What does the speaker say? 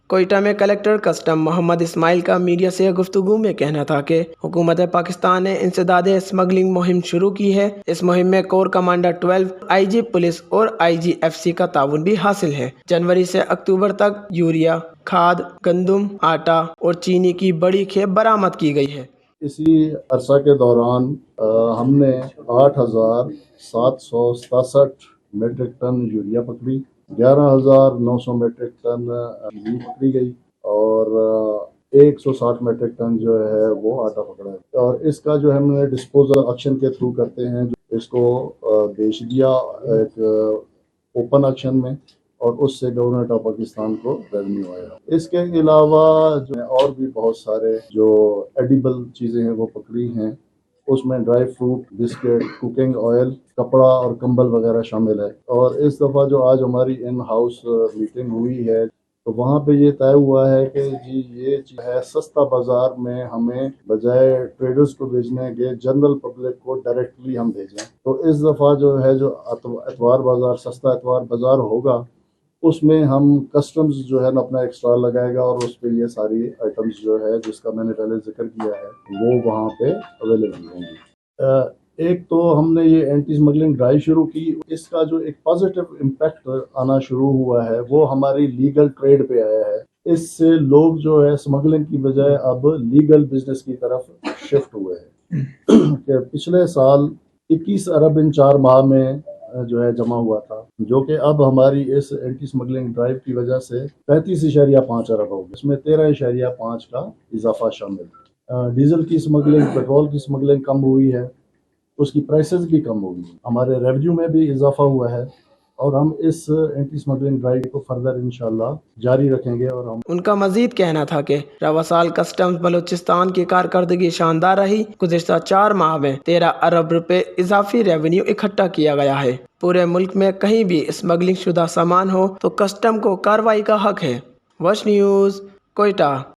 کوئٹہ میں collector custom محمد اسماعیل کا media سے گفتگو میں کہنا تھا کہ حکومت پاکستان نے انسداد اسمگلنگ مہم شروع کی ہے۔ اس مہم میں کور کمانڈر 12 آئی جی پولیس اور IGFC کا تعاون بھی حاصل ہے۔ جنوری سے اکتوبر تک یوریا، کھاد، گندم، آٹا اور چینی کی بڑی کھیپ برآمد کی گئی ہے۔ اسی عرصہ کے دوران ہم نے 8,767 میٹرک ٹن یوریا پکڑی، 11,900 میٹرک ٹن چینی پکڑی گئی اور 160 میٹرک ٹن جو ہے وہ آٹا پکڑا ہے۔ اور اس کا جو ہم نے ڈسپوزل آکشن کے تھرو کرتے ہیں، اس کو بیچ دیا ایک اوپن آکشن میں، اور اس سے گورنمنٹ آف پاکستان کو ریونیو آیا۔ اس کے علاوہ جو اور بھی بہت سارے جو ایڈیبل چیزیں ہیں وہ پکڑی ہیں، اس میں dry fruit, biscuit, cooking oil, کپڑا اور کمبل وغیرہ شامل ہے۔ اور اس دفعہ جو آج ہماری ان ہاؤس میٹنگ ہوئی ہے تو وہاں پہ یہ طے ہوا ہے کہ جی یہ چیز ہے سستا بازار میں ہمیں بجائے ٹریڈرز کو بھیجنے کے جنرل پبلک کو ڈائریکٹلی ہم بھیجیں۔ تو اس دفعہ جو ہے جو اتوار بازار، سستا اتوار بازار ہوگا، اس میں ہم کسٹمز جو ہے نا اپنا ایکسٹرا لگائے گا اور اس پہ یہ ساری آئٹمز جو ہے جس کا میں نے پہلے ذکر کیا ہے وہ وہاں پہ اویلیبل ہوں گی۔ ایک تو ہم نے یہ اینٹی اسمگلنگ ڈرائیو شروع کی، اس کا جو ایک پازیٹیو امپیکٹ آنا شروع ہوا ہے وہ ہماری لیگل ٹریڈ پہ آیا ہے۔ اس سے لوگ جو ہے اسمگلنگ کی بجائے اب لیگل بزنس کی طرف شفٹ ہوئے ہیں کہ پچھلے سال 21 ارب ان 4 ماہ میں جو ہے جمع ہوا تھا، جو کہ اب ہماری اس اینٹی اسمگلنگ ڈرائیو کی وجہ سے 35.5 ارب ہو گئی، اس میں 13.5 کا اضافہ شامل ہے۔ ڈیزل کی اسمگلنگ، پیٹرول کی اسمگلنگ کم ہوئی ہے، اس کی پرائسز بھی کم ہوگی، ہمارے ریونیو میں بھی اضافہ ہوا ہے، اور ہم اس اینٹی اسمگلنگ ڈرائیو کو فردر انشاءاللہ جاری رکھیں گے۔ اور ان کا مزید کہنا تھا کہ رواں سال کسٹمز بلوچستان کی کارکردگی شاندار رہی۔ گزشتہ 4 ماہ میں 13 ارب روپے اضافی ریونیو اکٹھا کیا گیا ہے۔ پورے ملک میں کہیں بھی اسمگلنگ شدہ سامان ہو تو کسٹم کو کارروائی کا حق ہے۔ وش نیوز، کوئٹہ۔